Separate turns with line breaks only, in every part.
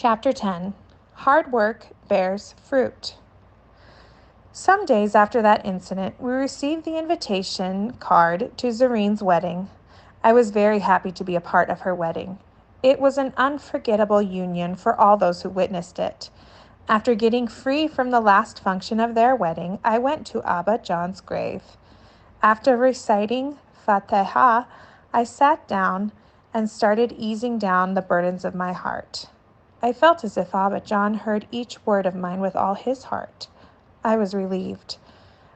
Chapter 10. Hard Work Bears Fruit. Some days after that incident, we received the invitation card to Zareen's wedding. I was very happy to be a part of her wedding. It was an unforgettable union for all those who witnessed it. After getting free from the last function of their wedding, I went to Abba John's grave. After reciting Fatiha, I sat down and started easing down the burdens of my heart. I felt as if Abba John heard each word of mine with all his heart. I was relieved.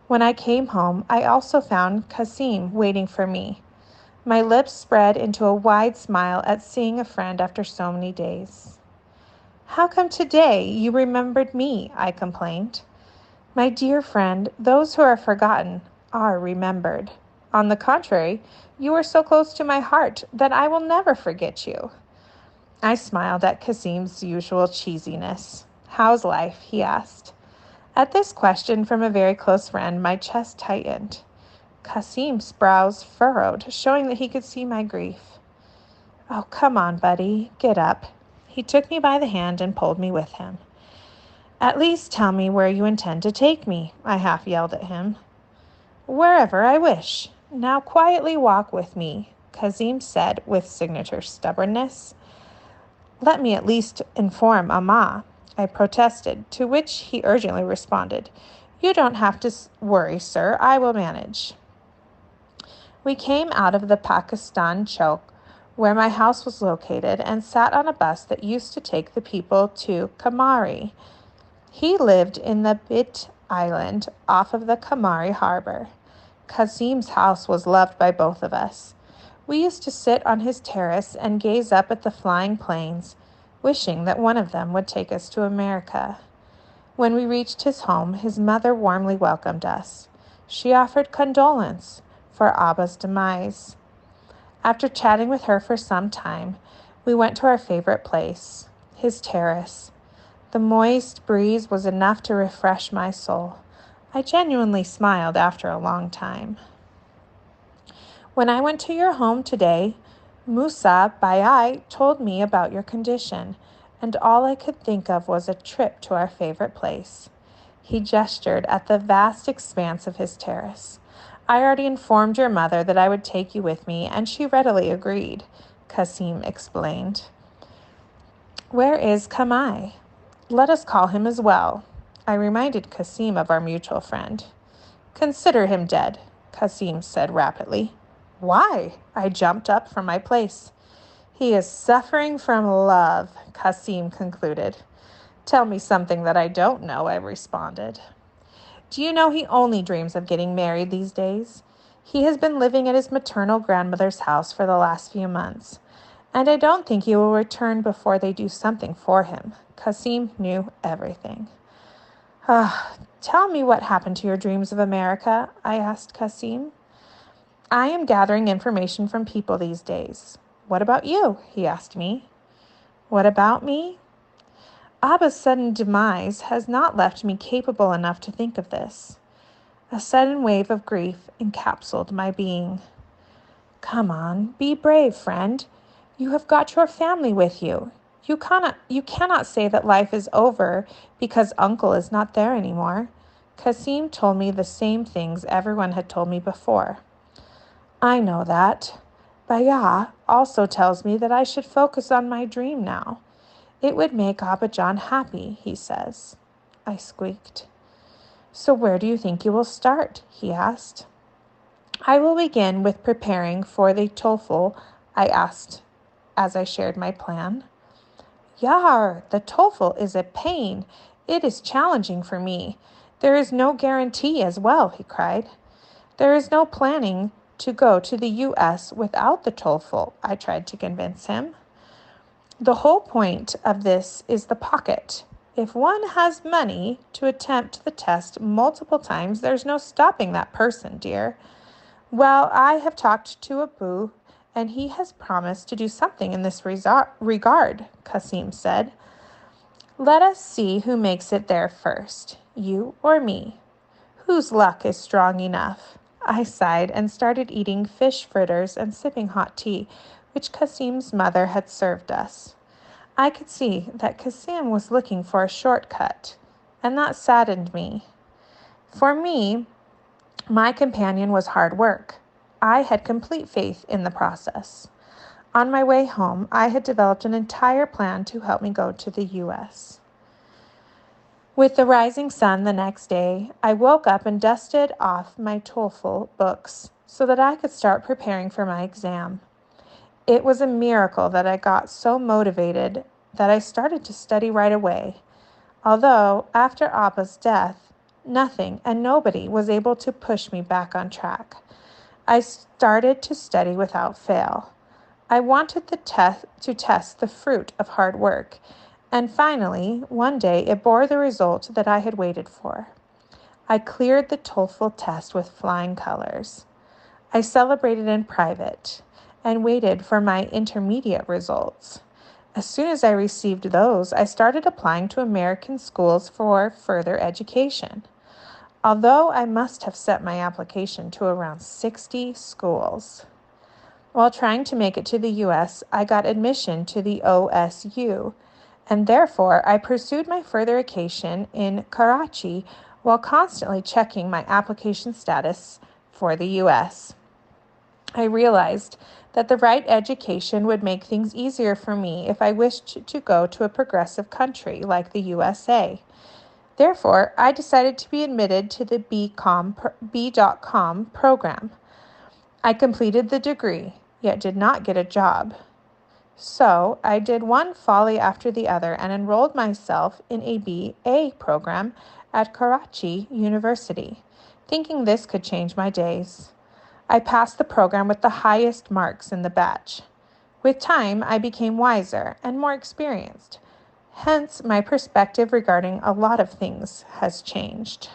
When I came home, I also found Kasim waiting for me. My lips spread into a wide smile at seeing a friend after so many days. "How come today you remembered me?" I complained. "My dear friend, those who are forgotten are remembered. On the contrary, you are so close to my heart that I will never forget you." I smiled at Kasim's usual cheesiness. "How's life?" he asked. At this question from a very close friend, my chest tightened. Kasim's brows furrowed, showing that he could see my grief. "Oh, come on, buddy. Get up." He took me by the hand and pulled me with him. "At least tell me where you intend to take me," I half yelled at him. "Wherever I wish. Now quietly walk with me," Kasim said with signature stubbornness. "Let me at least inform Amma," I protested, to which he urgently responded, "You don't have to worry, sir. I will manage." We came out of the Pakistan Chowk, where my house was located, and sat on a bus that used to take the people to Kamari. He lived in the Bit Island off of the Kamari harbor. Kasim's house was loved by both of us. We used to sit on his terrace and gaze up at the flying planes, wishing that one of them would take us to America. When we reached his home, his mother warmly welcomed us. She offered condolence for Abba's demise. After chatting with her for some time, we went to our favorite place, his terrace. The moist breeze was enough to refresh my soul. I genuinely smiled after a long time. "When I went to your home today, Musa Bayai told me about your condition, and all I could think of was a trip to our favorite place." He gestured at the vast expanse of his terrace. "I already informed your mother that I would take you with me, and she readily agreed," Kasim explained. "Where is Kamai?" "Let us call him as well." I reminded Kasim of our mutual friend. "Consider him dead," Kasim said rapidly. "Why?" I jumped up from my place. "He is suffering from love," Kasim concluded. "Tell me something that I don't know," I responded. "Do you know he only dreams of getting married these days? He has been living at his maternal grandmother's house for the last few months, and I don't think he will return before they do something for him." Kasim knew everything. Tell me what happened to your dreams of America," I asked Kasim. "I am gathering information from people these days." "What about you?" he asked me. "What about me?" Abba's sudden demise has not left me capable enough to think of this. A sudden wave of grief encapsulated my being. "Come on, be brave, friend. You have got your family with you. You cannot say that life is over because Uncle is not there anymore." Kasim told me the same things everyone had told me before. "I know that. Baya also tells me that I should focus on my dream now. It would make Abba John happy, he says." I squeaked. "So where do you think you will start?" he asked. "I will begin with preparing for the TOEFL," I asked as I shared my plan. "Yar, the TOEFL is a pain. It is challenging for me. There is no guarantee as well," he cried. "There is no planning to go to the U.S. without the TOEFL," I tried to convince him. "The whole point of this is the pocket. If one has money to attempt the test multiple times, there's no stopping that person, dear." "Well, I have talked to Abu, and he has promised to do something in this regard," Kasim said. "Let us see who makes it there first, you or me. Whose luck is strong enough?" I sighed and started eating fish fritters and sipping hot tea, which Kasim's mother had served us. I could see that Kasim was looking for a shortcut, and that saddened me. For me, my companion was hard work. I had complete faith in the process. On my way home, I had developed an entire plan to help me go to the U.S. With the rising sun the next day, I woke up and dusted off my TOEFL books so that I could start preparing for my exam. It was a miracle that I got so motivated that I started to study right away. Although, after Abba's death, nothing and nobody was able to push me back on track. I started to study without fail. I wanted to test the fruit of hard work, and finally, one day it bore the result that I had waited for. I cleared the TOEFL test with flying colors. I celebrated in private and waited for my intermediate results. As soon as I received those, I started applying to American schools for further education. Although I must have set my application to around 60 schools. While trying to make it to the U.S., I got admission to the OSU, and therefore I pursued my further education in Karachi while constantly checking my application status for the U.S. I realized that the right education would make things easier for me if I wished to go to a progressive country like the USA. Therefore, I decided to be admitted to the B.com program. I completed the degree, yet did not get a job. So I did one folly after the other and enrolled myself in a BA program at Karachi University, thinking this could change my days. I passed the program with the highest marks in the batch. With time, I became wiser and more experienced. Hence, my perspective regarding a lot of things has changed.